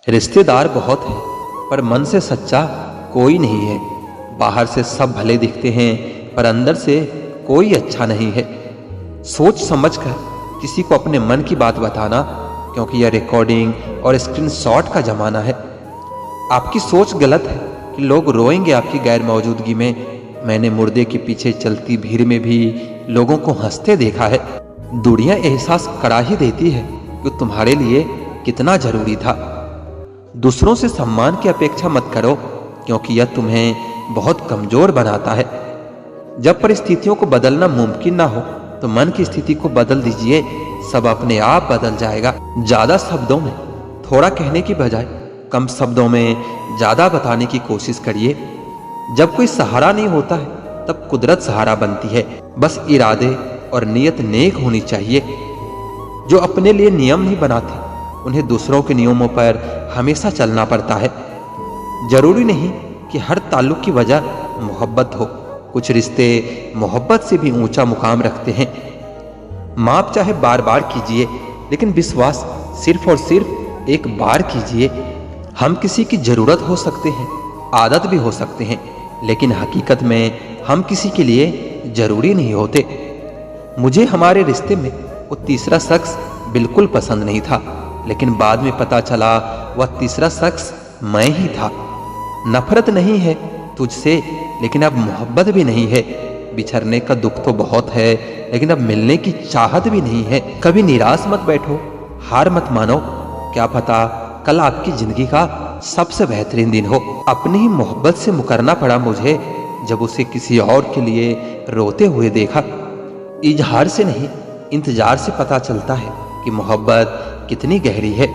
रिश्तेदार बहुत हैं, पर मन से सच्चा कोई नहीं है। बाहर से सब भले दिखते हैं, पर अंदर से कोई अच्छा नहीं है। सोच समझकर किसी को अपने मन की बात बताना, क्योंकि यह रिकॉर्डिंग और स्क्रीनशॉट का जमाना है। आपकी सोच गलत है कि लोग रोएंगे आपकी गैर मौजूदगी में। मैंने मुर्दे के पीछे चलती भीड़ में भी लोगों को हंसते देखा है। दुनिया एहसास करा ही देती है कि तुम्हारे लिए कितना जरूरी था। दूसरों से सम्मान की अपेक्षा मत करो, क्योंकि यह तुम्हें बहुत कमजोर बनाता है। जब परिस्थितियों को बदलना मुमकिन ना हो तो मन की स्थिति को बदल दीजिए, सब अपने आप बदल जाएगा। ज्यादा शब्दों में थोड़ा कहने की बजाय कम शब्दों में ज्यादा बताने की कोशिश करिए। जब कोई सहारा नहीं होता है तब कुदरत सहारा बनती है। बस इरादे और नीयत नेक होनी चाहिए। जो अपने लिए नियम नहीं बनाते उन्हें दूसरों के नियमों पर हमेशा चलना पड़ता है। जरूरी नहीं कि हर ताल्लुक की वजह मोहब्बत हो। कुछ रिश्ते मोहब्बत से भी ऊंचा मुकाम रखते हैं। माफ चाहे बार बार कीजिए, लेकिन विश्वास सिर्फ और सिर्फ एक बार कीजिए। हम किसी की जरूरत हो सकते हैं, आदत भी हो सकते हैं, लेकिन हकीकत में हम किसी के लिए जरूरी नहीं होते। मुझे हमारे रिश्ते में वो तीसरा शख्स बिल्कुल पसंद नहीं था, लेकिन बाद में पता चला वह तीसरा शख्स मैं ही था। नफरत नहीं है तुझसे, लेकिन अब मोहब्बत भी नहीं है। बिछड़ने का दुख तो बहुत है, लेकिन अब मिलने की चाहत भी नहीं है। कभी निराश मत बैठो, हार मत मानो। क्या पता कल आपकी जिंदगी का सबसे बेहतरीन दिन हो। अपनी ही मोहब्बत से मुकरना पड़ा मुझे, जब उसे किसी और के लिए रोते हुए देखा। इजहार से नहीं, इंतजार से पता चलता है कि मोहब्बत कितनी गहरी है।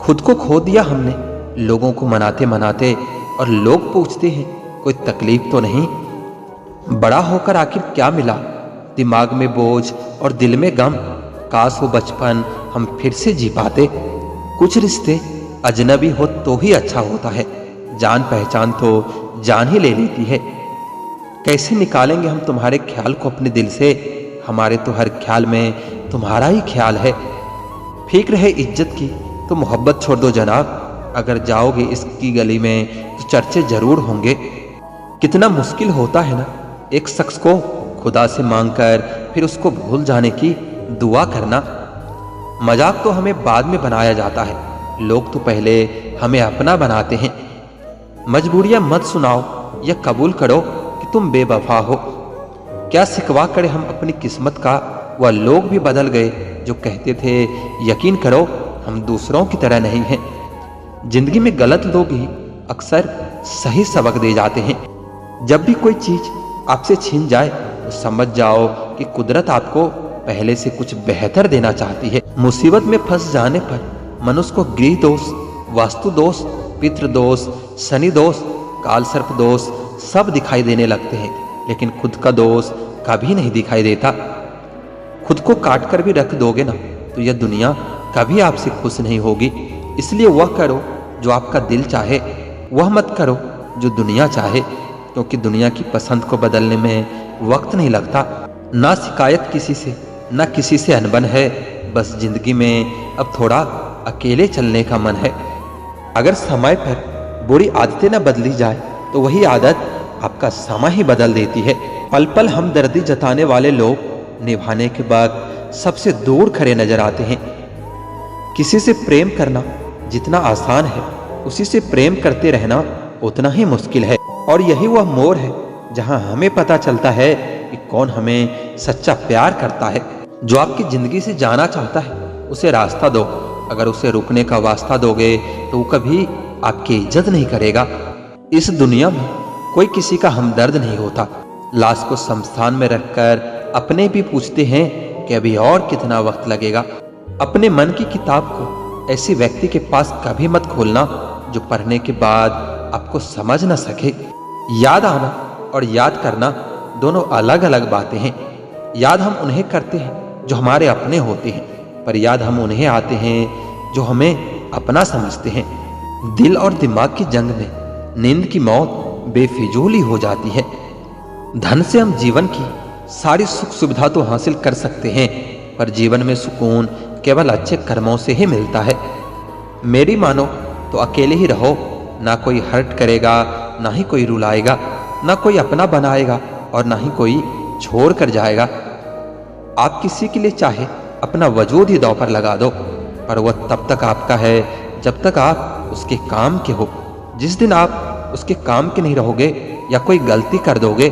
खुद को खो दिया हमने लोगों को मनाते मनाते, और लोग पूछते हैं कोई तकलीफ तो नहीं। बड़ा होकर आखिर क्या मिला? दिमाग में बोझ और दिल में गम। काश वो बचपन हम फिर से जी पाते। कुछ रिश्ते अजनबी हो तो ही अच्छा होता है। जान पहचान तो जान ही ले लेती है। कैसे निकालेंगे हम तुम्हारे ख्याल को अपने दिल से? हमारे तो हर ख्याल में तुम्हारा ही ख्याल है। फिक्र है इज्जत की तो मोहब्बत छोड़ दो जनाब। अगर जाओगे इसकी गली में तो चर्चे जरूर होंगे। कितना मुश्किल होता है ना एक शख्स को खुदा से मांगकर फिर उसको भूल जाने की दुआ करना। मजाक तो हमें बाद में बनाया जाता है, लोग तो पहले हमें अपना बनाते हैं। मजबूरियां मत सुनाओ, यह कबूल करो कि तुम बेवफा हो। क्या सिकवा करे हम अपनी किस्मत का? वह लोग भी बदल गए जो कहते थे यकीन करो हम दूसरों की तरह नहीं हैं। जिंदगी में गलत लोग ही अक्सर सही सबक दे जाते हैं। जब भी कोई चीज आपसे छीन जाए तो समझ जाओ कि कुदरत आपको पहले से कुछ बेहतर देना चाहती है। मुसीबत में फंस जाने पर मनुष्य को गृह दोष, वास्तु दोष, पितृ दोष, शनि दोष, काल सर्प दोष सब दिखाई देने लगते हैं, लेकिन खुद का दोष कभी नहीं दिखाई देता। खुद को काट कर भी रख दोगे ना तो यह दुनिया कभी आपसे खुश नहीं होगी। इसलिए वह करो जो आपका दिल चाहे, वह मत करो जो दुनिया चाहे, क्योंकि दुनिया की पसंद को बदलने में वक्त नहीं लगता। ना शिकायत किसी से, ना किसी से अनबन है। बस जिंदगी में अब थोड़ा अकेले चलने का मन है। अगर समय पर बुरी आदतें न बदली जाए तो वही आदत आपका समय ही बदल देती है। पल पल हमदर्दी जताने वाले लोग निभाने के बाद सबसे दूर खड़े नजर आते हैं। किसी से प्रेम करना जितना आसान है, उसी से प्रेम करते रहना उतना ही मुश्किल है। और यही वह मोड़ है जहां हमें पता चलता है कि कौन हमें सच्चा प्यार करता है। जो आपकी जिंदगी से जाना चाहता है उसे रास्ता दो। अगर उसे रुकने का वास्ता दोगे तो वो कभी आपकी इज्जत नहीं करेगा। इस दुनिया में कोई किसी का हमदर्द नहीं होता। लाश को शमशान में रखकर अपने भी पूछते हैं कि अभी और कितना वक्त लगेगा। अपने मन की किताब को ऐसे व्यक्ति के पास कभी मत खोलना जो पढ़ने के बाद आपको समझ न सके। याद आना और याद करना दोनों अलग अलग बातें हैं। याद हम उन्हें करते हैं जो हमारे अपने होते हैं, पर याद हम उन्हें आते हैं जो हमें अपना समझते हैं। दिल और दिमाग की जंग में नींद की मौत बेफिजूली हो जाती है। धन से हम जीवन की सारी सुख सुविधा तो हासिल कर सकते हैं, पर जीवन में सुकून केवल अच्छे कर्मों से ही मिलता है। मेरी मानो तो अकेले ही रहो। ना कोई हर्ट करेगा, ना ही कोई रुलाएगा, ना कोई अपना बनाएगा और ना ही कोई छोड़ कर जाएगा। आप किसी के लिए चाहे अपना वजूद ही दांव पर लगा दो, पर वह तब तक आपका है जब तक आप उसके काम के हो। जिस दिन आप उसके काम के नहीं रहोगे या कोई गलती कर दोगे,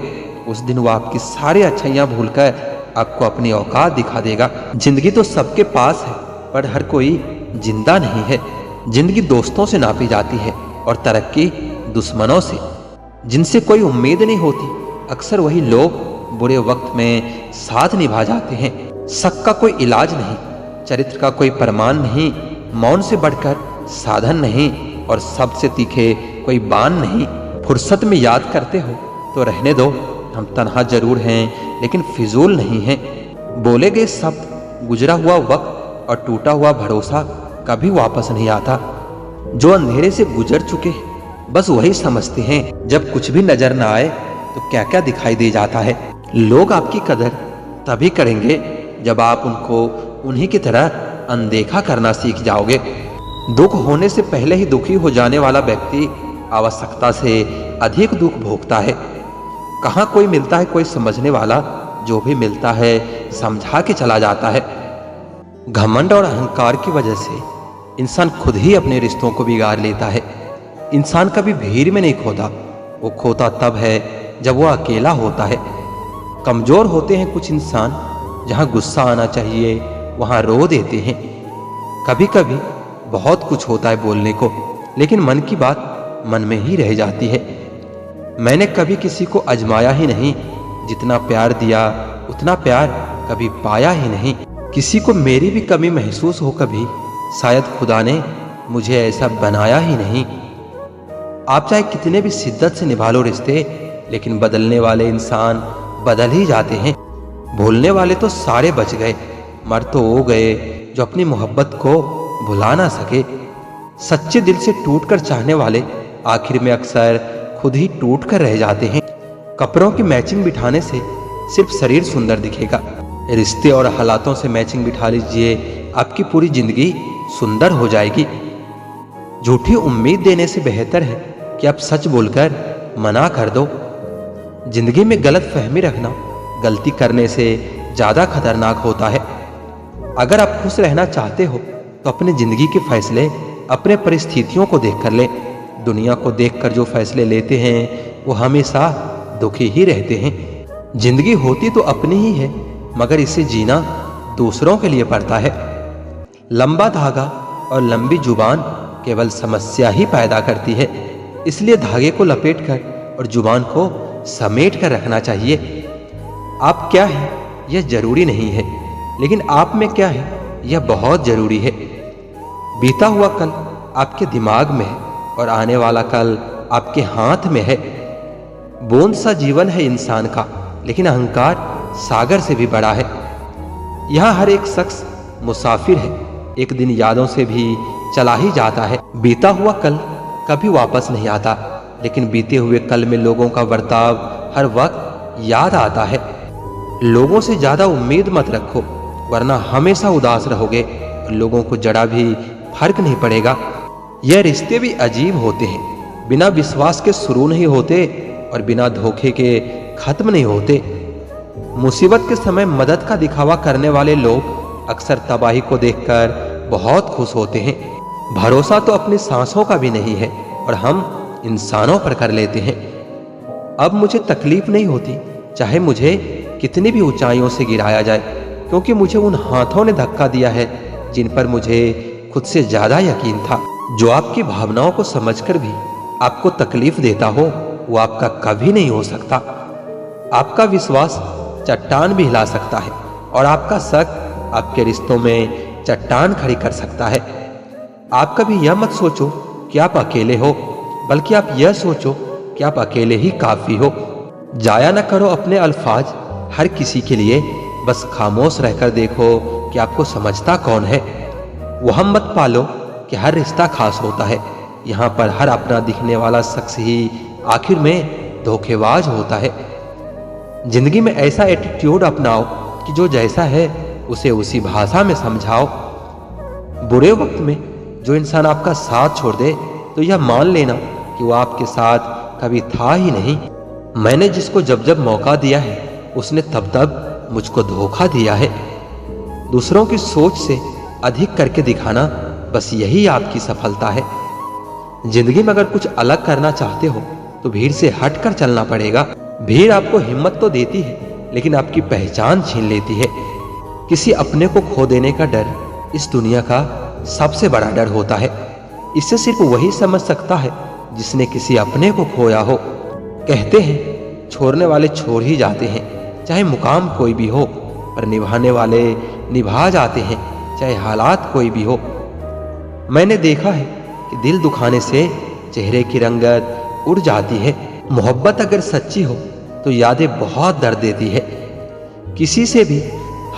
उस दिन वो आपकी सारी अच्छाइयाँ भूलकर आपको अपनी औकात दिखा देगा। जिंदगी तो सबके पास है, पर हर कोई जिंदा नहीं है। जिंदगी दोस्तों से नापी जाती है और तरक्की दुश्मनों से। जिनसे कोई उम्मीद नहीं होती, अक्सर वही लोग बुरे वक्त में साथ निभा जाते हैं। शक का कोई इलाज नहीं, चरित्र का कोई प्रमाण नहीं, मौन से बढ़कर साधन नहीं और सबसे तीखे कोई बाण नहीं। फुर्सत में याद करते हो तो रहने दो, हम तन्हा जरूर हैं लेकिन फिजूल नहीं हैं। बोले गए शब्द, गुजरा हुआ वक्त और टूटा हुआ भरोसा कभी वापस नहीं आता। जो अंधेरे से गुजर चुके हैं बस वही समझते हैं। जब कुछ भी नजर ना आए तो क्या क्या दिखाई दे जाता है। लोग आपकी कदर तभी करेंगे जब आप उनको उन्हीं की तरह अनदेखा करना सीख जाओगे। दुख होने से पहले ही दुखी हो जाने वाला व्यक्ति आवश्यकता से अधिक दुख भोगता है। कहाँ कोई मिलता है कोई समझने वाला, जो भी मिलता है समझा के चला जाता है। घमंड और अहंकार की वजह से इंसान खुद ही अपने रिश्तों को बिगाड़ लेता है। इंसान कभी भीड़ में नहीं खोता, वो खोता तब है जब वो अकेला होता है। कमजोर होते हैं कुछ इंसान, जहां गुस्सा आना चाहिए वहां रो देते हैं। कभी कभी बहुत कुछ होता है बोलने को, लेकिन मन की बात मन में ही रह जाती है। मैंने कभी किसी को आजमाया ही नहीं, जितना प्यार दिया उतना प्यार कभी पाया ही नहीं। किसी को मेरी भी कमी महसूस हो कभी, शायद खुदा ने मुझे ऐसा बनाया ही नहीं। आप चाहे कितने भी शिद्दत से निभा लो रिश्ते, लेकिन बदलने वाले इंसान बदल ही जाते हैं। भूलने वाले तो सारे बच गए, मर तो वो गए जो अपनी मोहब्बत को भुला ना सके। सच्चे दिल से टूटकर चाहने वाले आखिर में अक्सर खुद ही टूट कर रह जाते हैं। कपड़ों की मैचिंग बिठाने से सिर्फ शरीर सुंदर दिखेगा, रिश्ते और हालातों से मैचिंग बिठा लीजिए, आपकी पूरी जिंदगी सुंदर हो जाएगी। झूठी उम्मीद देने से बेहतर है कि आप सच बोलकर मना कर दो। जिंदगी में गलत फहमी रखना गलती करने से ज्यादा खतरनाक होता है। अगर आप खुश रहना चाहते हो तो अपनी जिंदगी के फैसले अपने परिस्थितियों को देखकर लें। दुनिया को देखकर जो फैसले लेते हैं वो हमेशा दुखी ही रहते हैं। जिंदगी होती तो अपनी ही है, मगर इसे जीना दूसरों के लिए पड़ता है। लंबा धागा और लंबी जुबान केवल समस्या ही पैदा करती है, इसलिए धागे को लपेटकर और जुबान को समेट कर रखना चाहिए। आप क्या है यह जरूरी नहीं है, लेकिन आप में क्या है यह बहुत जरूरी है। बीता हुआ कल आपके दिमाग में है और आने वाला कल आपके हाथ में है। बूंद सा जीवन है इंसान का, लेकिन अहंकार सागर से भी बड़ा है। यहाँ हर एक शख्स मुसाफिर है, एक दिन यादों से भी चला ही जाता है। बीता हुआ कल कभी वापस नहीं आता, लेकिन बीते हुए कल में लोगों का बर्ताव हर वक्त याद आता है। लोगों से ज्यादा उम्मीद मत रखो, वरना हमेशा उदास रहोगे और लोगों को जरा भी फर्क नहीं पड़ेगा। यह रिश्ते भी अजीब होते हैं, बिना विश्वास के शुरू नहीं होते और बिना धोखे के खत्म नहीं होते। मुसीबत के समय मदद का दिखावा करने वाले लोग अक्सर तबाही को देखकर बहुत खुश होते हैं। भरोसा तो अपनी सांसों का भी नहीं है और हम इंसानों पर कर लेते हैं। अब मुझे तकलीफ नहीं होती, चाहे मुझे कितनी भी ऊंचाइयों से गिराया जाए, क्योंकि मुझे उन हाथों ने धक्का दिया है जिन पर मुझे खुद से ज्यादा यकीन था। जो आपकी भावनाओं को समझकर भी आपको तकलीफ देता हो, वो आपका कभी नहीं हो सकता। आपका विश्वास चट्टान भी हिला सकता है और आपका शक आपके रिश्तों में चट्टान खड़ी कर सकता है। आप कभी यह मत सोचो कि आप अकेले हो, बल्कि आप यह सोचो कि आप अकेले ही काफी हो। जाया न करो अपने अल्फाज हर किसी के लिए, बस खामोश रहकर देखो कि आपको समझता कौन है। वह मत पालो कि हर रिश्ता खास होता है। यहाँ पर हर अपना दिखने वाला शख्स ही आखिर में धोखेबाज होता है। जिंदगी में ऐसा एटीट्यूड अपनाओ कि जो जैसा है उसे उसी भाषा में समझाओ। बुरे वक्त में जो इंसान आपका साथ छोड़ दे तो यह मान लेना कि वो आपके साथ कभी था ही नहीं। मैंने जिसको जब जब मौका दिया है उसने तब तब मुझको धोखा दिया है। दूसरों की सोच से अधिक करके दिखाना, बस यही आपकी सफलता है। जिंदगी में अगर कुछ अलग करना चाहते हो तो भीड़ से हटकर चलना पड़ेगा। भीड़ आपको हिम्मत तो देती है लेकिन आपकी पहचान छीन लेती है। किसी अपने को खो देने का डर इस दुनिया का सबसे बड़ा डर होता है। इसे सिर्फ वही समझ सकता है जिसने किसी अपने को खोया हो। कहते हैं छोड़ने वाले छोड़ ही जाते हैं, चाहे मुकाम कोई भी हो, पर निभाने वाले निभा जाते हैं, चाहे हालात कोई भी हो। मैंने देखा है कि दिल दुखाने से चेहरे की रंगत उड़ जाती है। मोहब्बत अगर सच्ची हो तो यादें बहुत दर्द देती है। किसी से भी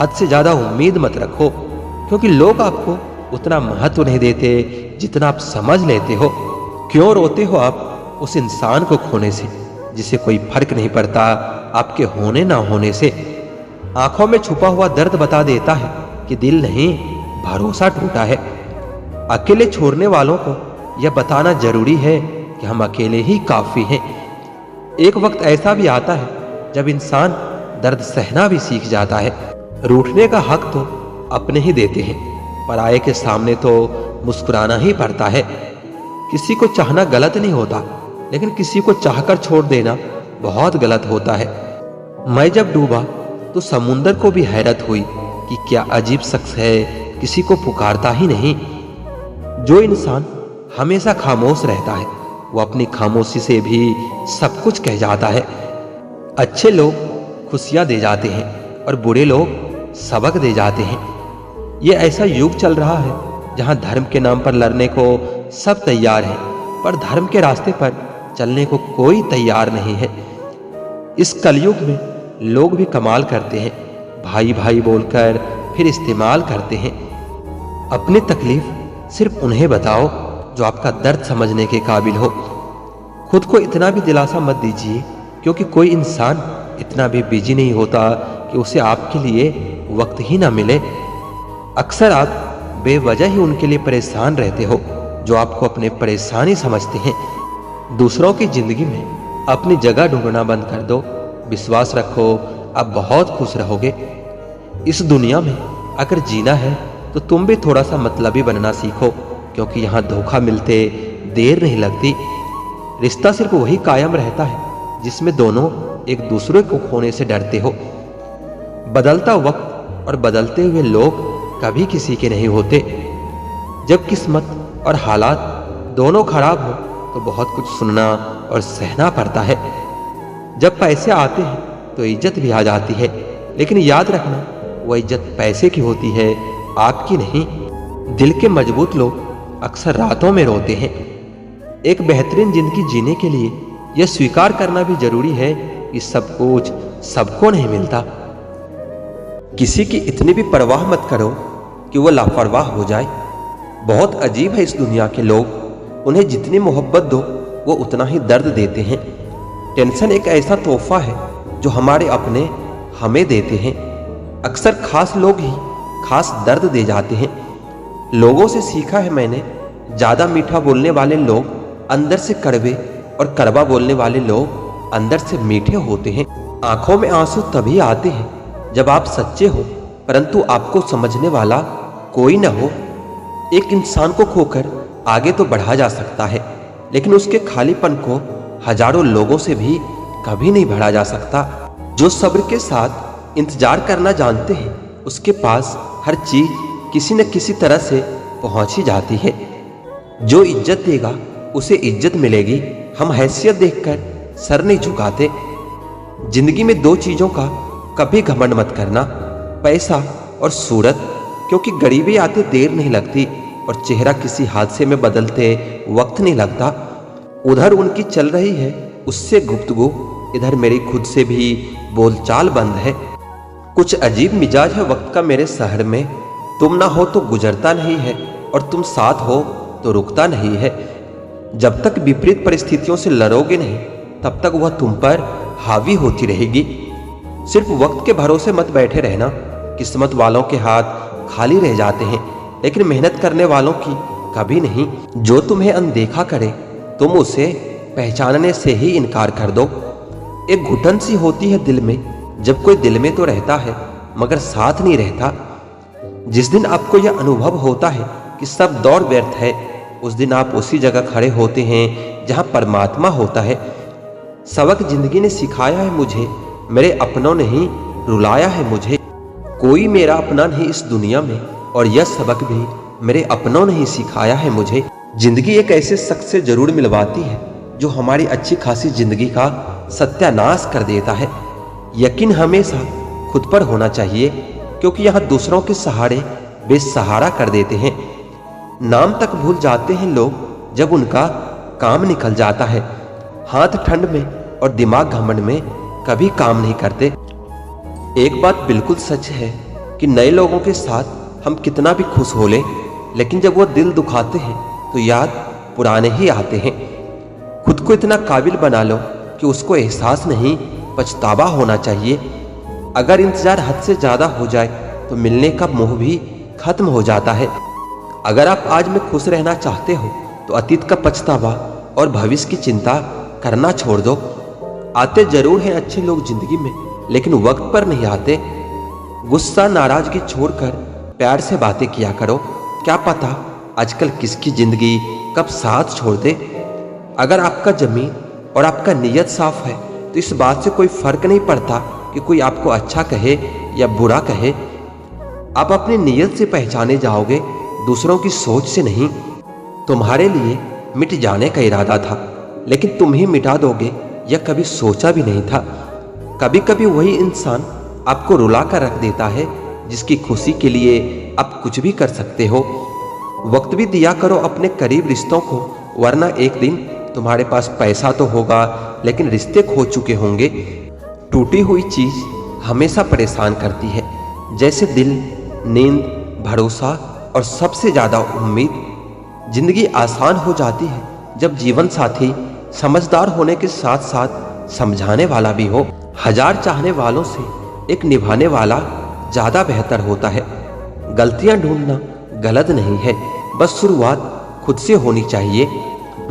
हद से ज्यादा उम्मीद मत रखो, क्योंकि लोग आपको उतना महत्व नहीं देते जितना आप समझ लेते हो। क्यों रोते हो आप उस इंसान को खोने से जिसे कोई फर्क नहीं पड़ता आपके होने ना होने से। आंखों में छुपा हुआ दर्द बता देता है कि दिल नहीं, भरोसा टूटा है। अकेले छोड़ने वालों को यह बताना जरूरी है कि हम अकेले ही काफी हैं। एक वक्त ऐसा भी आता है जब इंसान दर्द सहना भी सीख जाता है। रूठने का हक तो अपने ही देते हैं, पराये के सामने तो मुस्कुराना ही पड़ता है। किसी को चाहना गलत नहीं होता, लेकिन किसी को चाहकर छोड़ देना बहुत गलत होता है। मैं जब डूबा तो समुंदर को भी हैरत हुई कि क्या अजीब शख्स है, किसी को पुकारता ही नहीं। जो इंसान हमेशा खामोश रहता है वो अपनी खामोशी से भी सब कुछ कह जाता है। अच्छे लोग खुशियां दे जाते हैं और बुरे लोग सबक दे जाते हैं। ये ऐसा युग चल रहा है जहां धर्म के नाम पर लड़ने को सब तैयार हैं, पर धर्म के रास्ते पर चलने को कोई तैयार नहीं है। इस कलयुग में लोग भी कमाल करते हैं, भाई भाई बोलकर फिर इस्तेमाल करते हैं। अपनी तकलीफ सिर्फ उन्हें बताओ जो आपका दर्द समझने के काबिल हो। खुद को इतना भी दिलासा मत दीजिए, क्योंकि कोई इंसान इतना भी बिजी नहीं होता कि उसे आपके लिए वक्त ही ना मिले। अक्सर आप बेवजह ही उनके लिए परेशान रहते हो जो आपको अपने परेशानी समझते हैं। दूसरों की जिंदगी में अपनी जगह ढूंढना बंद कर दो। विश्वास रखो, आप बहुत खुश रहोगे। इस दुनिया में अगर जीना है तो तुम भी थोड़ा सा मतलबी बनना सीखो, क्योंकि यहाँ धोखा मिलते देर नहीं लगती। रिश्ता सिर्फ वही कायम रहता है जिसमें दोनों एक दूसरे को खोने से डरते हो। बदलता वक्त और बदलते हुए लोग कभी किसी के नहीं होते। जब किस्मत और हालात दोनों खराब हो तो बहुत कुछ सुनना और सहना पड़ता है। जब पैसे आते हैं तो इज्जत भी आ जाती है, लेकिन याद रखना वह इज्जत पैसे की होती है, आपकी नहीं। दिल के मजबूत लोग अक्सर रातों में रोते हैं। एक बेहतरीन जिंदगी जीने के लिए यह स्वीकार करना भी जरूरी है कि सब कुछ सबको नहीं मिलता। किसी की इतनी भी परवाह मत करो कि वो लापरवाह हो जाए। बहुत अजीब है इस दुनिया के लोग, उन्हें जितनी मोहब्बत दो वो उतना ही दर्द देते हैं। टेंशन एक ऐसा तोहफा है जो हमारे अपने हमें देते हैं। अक्सर खास लोग ही खास दर्द दे जाते हैं। लोगों से सीखा है मैंने, ज्यादा मीठा बोलने वाले लोग अंदर से कड़वे और कड़वा बोलने वाले लोग अंदर से मीठे होते हैं। आंखों में आंसू तभी आते हैं जब आप सच्चे हो, परंतु आपको समझने वाला कोई न हो। एक इंसान को खोकर आगे तो बढ़ा जा सकता है, लेकिन उसके खालीपन को हजारों लोगों से भी कभी नहीं भरा जा सकता। जो सब्र के साथ इंतजार करना जानते हैं उसके पास हर चीज किसी न किसी तरह से पहुंच ही जाती है। जो इज्जत देगा उसे इज्जत मिलेगी। हम हैसियत देखकर सर नहीं झुकाते। जिंदगी में दो चीजों का कभी घमंड मत करना, पैसा और सूरत, क्योंकि गरीबी आते देर नहीं लगती और चेहरा किसी हादसे में बदलते वक्त नहीं लगता। उधर उनकी चल रही है उससे गुफ्तगू, इधर मेरी खुद से भी बोलचाल बंद है। कुछ अजीब मिजाज है वक्त का मेरे शहर में, तुम ना हो तो गुजरता नहीं है और तुम साथ हो तो रुकता नहीं है। जब तक विपरीत परिस्थितियों से लड़ोगे नहीं तब तक वह तुम पर हावी होती रहेगी। सिर्फ वक्त के भरोसे मत बैठे रहना। किस्मत वालों के हाथ खाली रह जाते हैं, लेकिन मेहनत करने वालों की कभी नहीं। जो तुम्हें अनदेखा करे तुम उसे पहचानने से ही इनकार कर दो। एक घुटन सी होती है दिल में जब कोई दिल में तो रहता है मगर साथ नहीं रहता। जिस दिन आपको यह अनुभव होता है कि सब दौड़ व्यर्थ है, उस दिन आप उसी जगह खड़े होते हैं जहां परमात्मा होता है। सबक जिंदगी ने सिखाया है मुझे, मेरे अपनों ने ही रुलाया है मुझे। कोई मेरा अपना नहीं इस दुनिया में, और यह सबक भी मेरे अपनों ने ही सिखाया है मुझे। जिंदगी एक ऐसे शख्स से जरूर मिलवाती है जो हमारी अच्छी खासी जिंदगी का सत्यानाश कर देता है। यकीन हमेशा खुद पर होना चाहिए, क्योंकि यहाँ दूसरों के सहारे बेसहारा कर देते हैं। नाम तक भूल जाते हैं लोग जब उनका काम निकल जाता है। हाथ ठंड में और दिमाग घमंड में कभी काम नहीं करते। एक बात बिल्कुल सच है कि नए लोगों के साथ हम कितना भी खुश हो लें, लेकिन जब वो दिल दुखाते हैं तो याद पुराने ही आते हैं। खुद को इतना काबिल बना लो कि उसको एहसास नहीं, पछतावा होना चाहिए। अगर इंतजार हद से ज्यादा हो जाए तो मिलने का मोह भी खत्म हो जाता है। अगर आप आज में खुश रहना चाहते हो तो अतीत का पछतावा और भविष्य की चिंता करना छोड़ दो। आते जरूर हैं अच्छे लोग जिंदगी में, लेकिन वक्त पर नहीं आते। गुस्सा नाराजगी छोड़कर प्यार से बातें किया करो। क्या पता आजकल किसकी जिंदगी कब साथ छोड़ दे। अगर आपका जमीन और आपका नीयत साफ है तो इस बात से कोई फर्क नहीं पड़ता कि कोई आपको अच्छा कहे या बुरा कहे। आप अपनी नीयत से पहचाने जाओगे, दूसरों की सोच से नहीं। तुम्हारे लिए मिट जाने का इरादा था, लेकिन तुम ही मिटा दोगे यह कभी सोचा भी नहीं था। कभी कभी वही इंसान आपको रुला कर रख देता है जिसकी खुशी के लिए आप कुछ भी कर सकते हो। वक्त भी दिया करो अपने करीब रिश्तों को, वरना एक दिन तुम्हारे पास पैसा तो होगा लेकिन रिश्ते खो चुके होंगे। टूटी हुई चीज हमेशा परेशान करती है, जैसे दिल, नींद, भरोसा और सबसे ज्यादा उम्मीद। जिंदगी आसान हो जाती है जब जीवन साथी समझदार होने के साथ साथ समझाने वाला भी हो। हजार चाहने वालों से एक निभाने वाला ज्यादा बेहतर होता है। गलतियां ढूंढना गलत नहीं है, बस शुरुआत खुद से होनी चाहिए।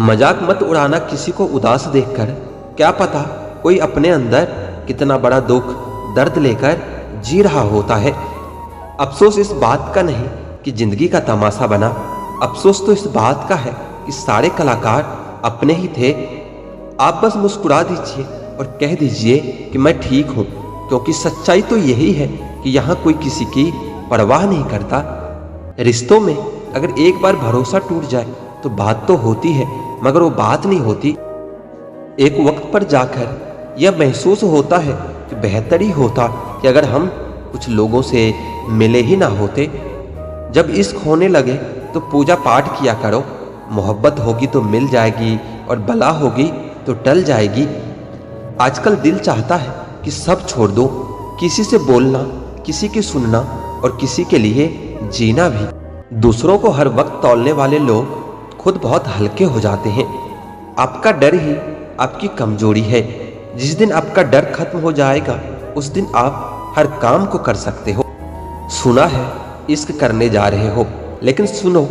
मजाक मत उड़ाना किसी को उदास देखकर। क्या पता कोई अपने अंदर कितना बड़ा दुख दर्द लेकर जी रहा होता है। अफसोस इस बात का नहीं कि जिंदगी का तमाशा बना, अफसोस तो इस बात का है कि सारे कलाकार अपने ही थे। आप बस मुस्कुरा दीजिए और कह दीजिए कि मैं ठीक हूं, क्योंकि सच्चाई तो यही है कि यहाँ कोई किसी की परवाह नहीं करता। रिश्तों में अगर एक बार भरोसा टूट जाए तो बात तो होती है, मगर वो बात नहीं होती। एक वक्त पर जाकर यह महसूस होता है कि बेहतर ही होता कि अगर हम कुछ लोगों से मिले ही ना होते। जब इश्क होने लगे तो पूजा पाठ किया करो। मोहब्बत होगी तो मिल जाएगी और बला होगी तो टल जाएगी। आजकल दिल चाहता है कि सब छोड़ दो, किसी से बोलना, किसी की सुनना और किसी के लिए जीना भी। दूसरों को हर वक्त तौलने वाले लोग खुद बहुत हल्के हो जाते हैं। आपका डर ही आपकी कमजोरी है। जिस दिन आपका डर खत्म हो जाएगा उस दिन आप हर काम को कर सकते हो। सुना है इश्क करने जा रहे हो, लेकिन सुनो,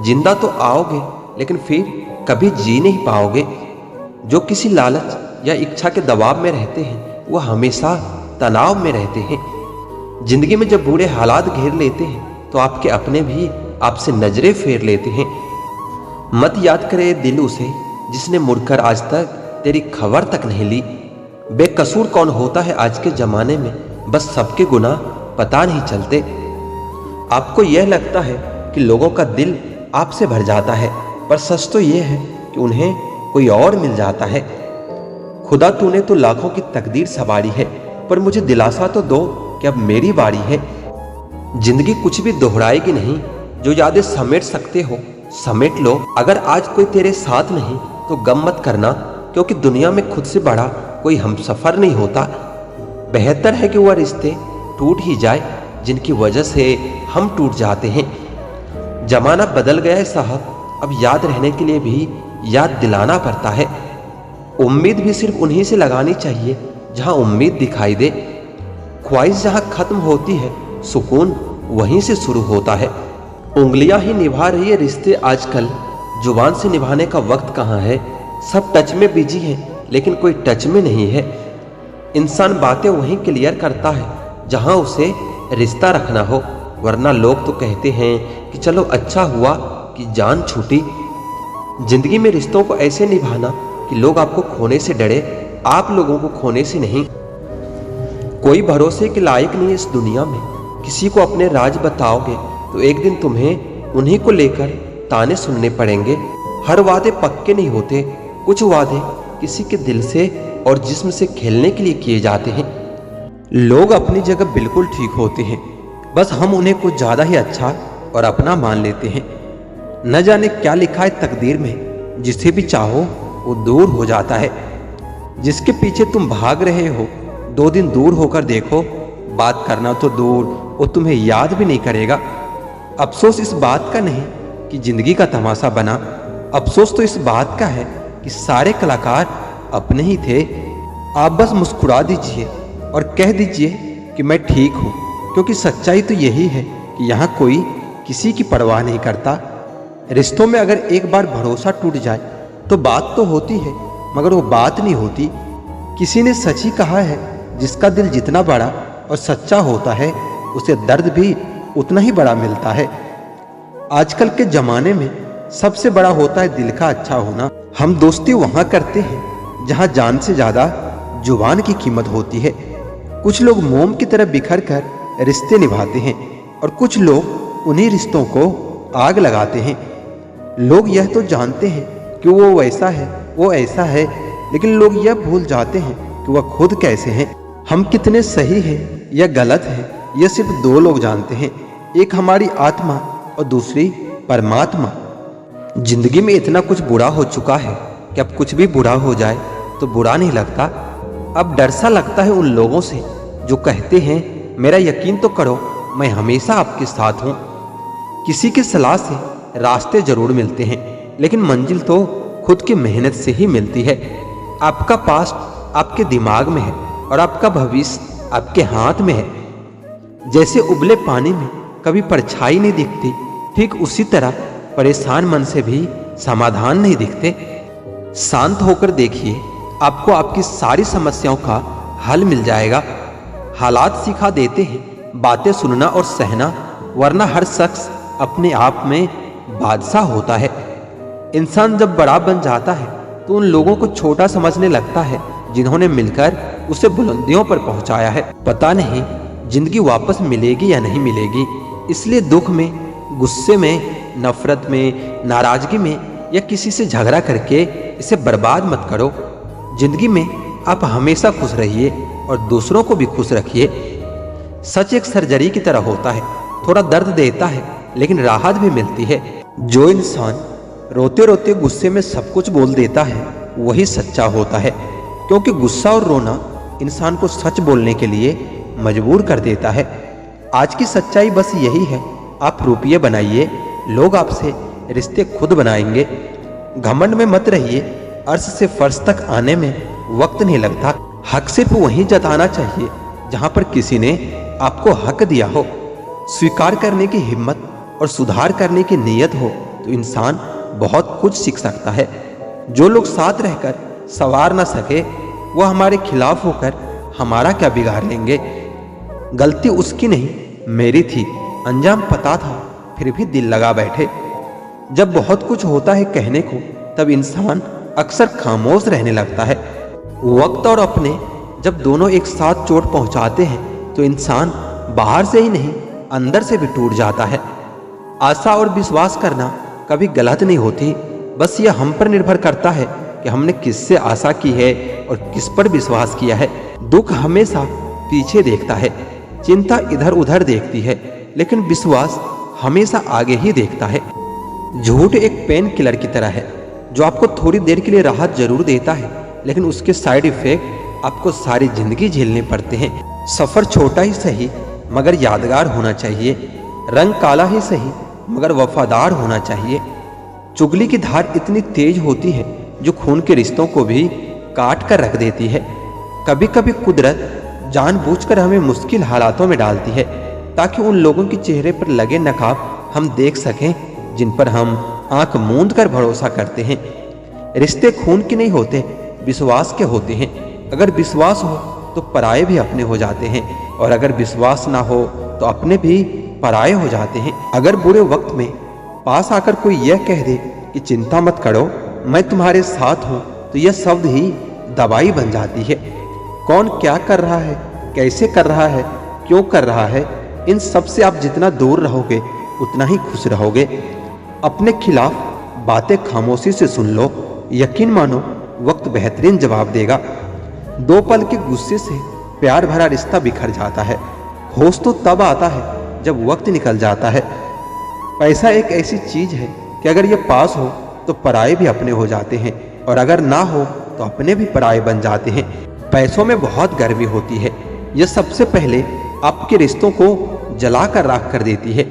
जिंदा तो आओगे लेकिन फिर कभी जी नहीं पाओगे। जो किसी लालच या इच्छा के दबाव में रहते हैं वो हमेशा तनाव में रहते हैं। जिंदगी में जब बुरे हालात घेर लेते हैं तो आपके अपने भी आपसे नजरें फेर लेते हैं। मत याद करे दिल उसे जिसने मुड़कर आज तक तेरी खबर तक नहीं ली। बेकसूर कौन होता है आज के जमाने में, बस सबके गुनाह पता नहीं चलते। आपको यह लगता है कि लोगों का दिल आपसे भर जाता है, पर सच तो यह है कि उन्हें कोई और मिल जाता है। खुदा तूने तो लाखों की तकदीर सवारी है, पर मुझे दिलासा तो दो कि अब मेरी बारी है। जिंदगी कुछ भी दोहराएगी नहीं, जो यादें समेट सकते हो समेट लो। अगर आज कोई तेरे साथ नहीं तो गम मत करना, क्योंकि दुनिया में खुद से बड़ा कोई हमसफर नहीं होता। बेहतर है कि वह रिश्ते टूट ही जाए जिनकी वजह से हम टूट जाते हैं। जमाना बदल गया है साहब, अब याद रहने के लिए भी याद दिलाना पड़ता है। उम्मीद भी सिर्फ उन्हीं से लगानी चाहिए जहां उम्मीद दिखाई दे। ख्वाहिश जहां खत्म होती है सुकून वहीं से शुरू होता है। उंगलियां ही निभा रही है रिश्ते आजकल, जुबान से निभाने का वक्त कहाँ है। सब टच में बिजी है लेकिन कोई टच में नहीं है। इंसान बातें वहीं क्लियर करता है जहां उसे रिश्ता रखना हो, वरना लोग तो कहते हैं कि चलो अच्छा हुआ कि जान छूटी। जिंदगी में रिश्तों को ऐसे निभाना कि लोग आपको खोने से डरे, आप लोगों को खोने से नहीं। कोई भरोसे के लायक नहीं है इस दुनिया में। किसी को अपने राज बताओगे तो एक दिन तुम्हें उन्हीं को लेकर ताने सुनने पड़ेंगे। हर वादे पक्के नहीं होते, कुछ वादे किसी के दिल से और जिस्म से खेलने के लिए किए जाते हैं। लोग अपनी जगह बिल्कुल ठीक होते हैं, बस हम उन्हें कुछ ज्यादा ही अच्छा और अपना मान लेते हैं। न जाने क्या लिखा है तकदीर में, जिसे भी चाहो वो दूर हो जाता है। जिसके पीछे तुम भाग रहे हो 2 दिन दूर होकर देखो, बात करना तो दूर, वो तुम्हें याद भी नहीं करेगा। अफसोस इस बात का नहीं कि जिंदगी का तमाशा बना, अफसोस तो इस बात का है कि सारे कलाकार अपने ही थे। आप बस मुस्कुरा दीजिए और कह दीजिए कि मैं ठीक हूँ, क्योंकि सच्चाई तो यही है कि यहाँ कोई किसी की परवाह नहीं करता। रिश्तों में अगर एक बार भरोसा टूट जाए तो बात तो होती है, मगर वो बात नहीं होती। किसी ने सच ही कहा है, जिसका दिल जितना बड़ा और सच्चा होता है उसे दर्द भी उतना ही बड़ा मिलता है। आजकल के जमाने में सबसे बड़ा होता है दिल का अच्छा होना। हम दोस्ती वहां करते हैं जहां जान से ज्यादा जुबान की कीमत होती है। कुछ लोग मोम की तरह बिखर कर रिश्ते निभाते हैं और कुछ लोग उन्हीं रिश्तों को आग लगाते हैं। लोग यह तो जानते हैं कि वो वैसा है, वो ऐसा है, लेकिन लोग यह भूल जाते हैं कि वह खुद कैसे हैं। हम कितने सही हैं या गलत हैं यह सिर्फ 2 लोग जानते हैं, एक हमारी आत्मा और दूसरी परमात्मा। जिंदगी में इतना कुछ बुरा हो चुका है कि अब कुछ भी बुरा हो जाए तो बुरा नहीं लगता। अब डर सा लगता है उन लोगों से जो कहते हैं मेरा यकीन तो करो, मैं हमेशा आपके साथ हूँ। किसी की सलाह से रास्ते जरूर मिलते हैं, लेकिन मंजिल तो खुद की मेहनत से ही मिलती है। आपका पास्ट आपके दिमाग में है और आपका भविष्य आपके हाथ में है। जैसे उबले पानी में कभी परछाई नहीं दिखती, ठीक उसी तरह परेशान मन से भी समाधान नहीं दिखते। शांत होकर देखिए, आपको आपकी सारी समस्याओं का हल मिल जाएगा। हालात सिखा देते हैं बातें सुनना और सहना, वरना हर शख्स अपने आप में बादशाह होता है। इंसान जब बड़ा बन जाता है तो उन लोगों को छोटा समझने लगता है जिन्होंने मिलकर उसे बुलंदियों पर पहुंचाया है। पता नहीं जिंदगी वापस मिलेगी या नहीं मिलेगी, इसलिए दुख में, गुस्से में, नफरत में, नाराजगी में या किसी से झगड़ा करके इसे बर्बाद मत करो। जिंदगी में आप हमेशा खुश रहिए और दूसरों को भी खुश रखिए। सच एक सर्जरी की तरह होता है, थोड़ा दर्द देता है लेकिन राहत भी मिलती है। जो इंसान रोते रोते गुस्से में सब कुछ बोल देता है वही सच्चा होता है, क्योंकि गुस्सा और रोना इंसान को सच बोलने के लिए मजबूर कर देता है। आज की सच्चाई बस यही है, आप रुपये बनाइए, लोग आपसे रिश्ते खुद बनाएंगे। घमंड में मत रहिए, अर्श से फर्श तक आने में वक्त नहीं लगता। हक सिर्फ वहीं जताना चाहिए जहां पर किसी ने आपको हक दिया हो। स्वीकार करने की हिम्मत और सुधार करने की नीयत हो तो इंसान बहुत कुछ सीख सकता है। जो लोग साथ रहकर संवार ना सके वह हमारे खिलाफ होकर हमारा क्या बिगाड़ लेंगे। गलती उसकी नहीं मेरी थी, अंजाम पता था फिर भी दिल लगा बैठे। जब बहुत कुछ होता है कहने को तब इंसान अक्सर खामोश रहने लगता है। वक्त और अपने जब दोनों एक साथ चोट पहुंचाते हैं तो इंसान बाहर से ही नहीं अंदर से भी टूट जाता है। आशा और विश्वास करना कभी गलत नहीं होती, बस यह हम पर निर्भर करता है कि हमने किससे आशा की है और किस पर विश्वास किया है। दुख हमेशा पीछे देखता है, चिंता इधर उधर देखती है, लेकिन विश्वास हमेशा आगे ही देखता है। झूठ एक पेन किलर की तरह है जो आपको थोड़ी देर के लिए राहत जरूर देता है, लेकिन उसके साइड इफेक्ट आपको सारी जिंदगी झेलने पड़ते हैं। सफर छोटा ही सही मगर यादगार होना चाहिए, रंग काला ही सही मगर वफादार होना चाहिए। चुगली की धार इतनी तेज होती है जो खून के रिश्तों को भी काट कर रख देती है। कभी कभी कुदरत जानबूझकर हमें मुश्किल हालातों में डालती है ताकि उन लोगों के चेहरे पर लगे नकाब हम देख सकें, जिन पर हम आंख मूंद कर भरोसा करते हैं। रिश्ते खून के नहीं होते, विश्वास के होते हैं। अगर विश्वास हो तो पराये भी अपने हो जाते हैं, और अगर विश्वास ना हो तो अपने भी पराये हो जाते हैं। अगर बुरे वक्त में पास आकर कोई यह कह दे कि चिंता मत करो, मैं तुम्हारे साथ हूं, तो यह शब्द ही दवाई बन जाती है। कौन क्या कर रहा है, कैसे कर रहा है, क्यों कर रहा है, इन सब से आप जितना दूर रहोगे उतना ही खुश रहोगे। अपने खिलाफ बातें खामोशी से सुन लो, यकीन मानो वक्त बेहतरीन जवाब देगा। 2 पल के गुस्से से प्यार भरा रिश्ता बिखर जाता है। होश तो तब आता है जब वक्त निकल जाता है। पैसा एक ऐसी चीज है कि अगर ये पास हो तो पराये भी अपने हो जाते हैं, और अगर ना हो तो अपने भी पराये बन जाते हैं। पैसों में बहुत गर्मी होती है, यह सबसे पहले आपके रिश्तों को जला कर राख कर देती है।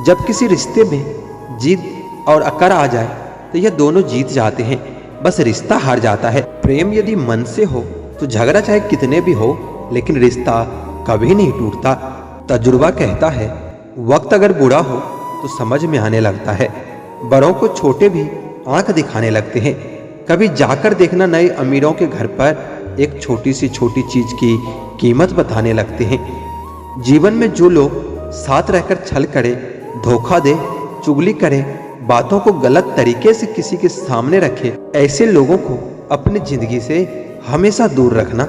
जब किसी रिश्ते में जीत और अकर आ जाए तो यह दोनों जीत जाते हैं, बस रिश्ता हार जाता है। प्रेम यदि मन से हो तो झगड़ा चाहे कितने भी हो, लेकिन रिश्ता कभी नहीं टूटता। तजुर्बा कहता है, वक्त अगर बुरा हो तो समझ में आने लगता है। बड़ों को छोटे भी आंख दिखाने लगते हैं। कभी जाकर देखना, नए अमीरों के घर पर एक छोटी सी छोटी चीज की कीमत बताने लगते हैं। जीवन में जो लोग साथ रहकर छल करे, धोखा दे, चुगली करे, बातों को गलत तरीके से किसी के सामने रखे, ऐसे लोगों को अपनी जिंदगी से हमेशा दूर रखना।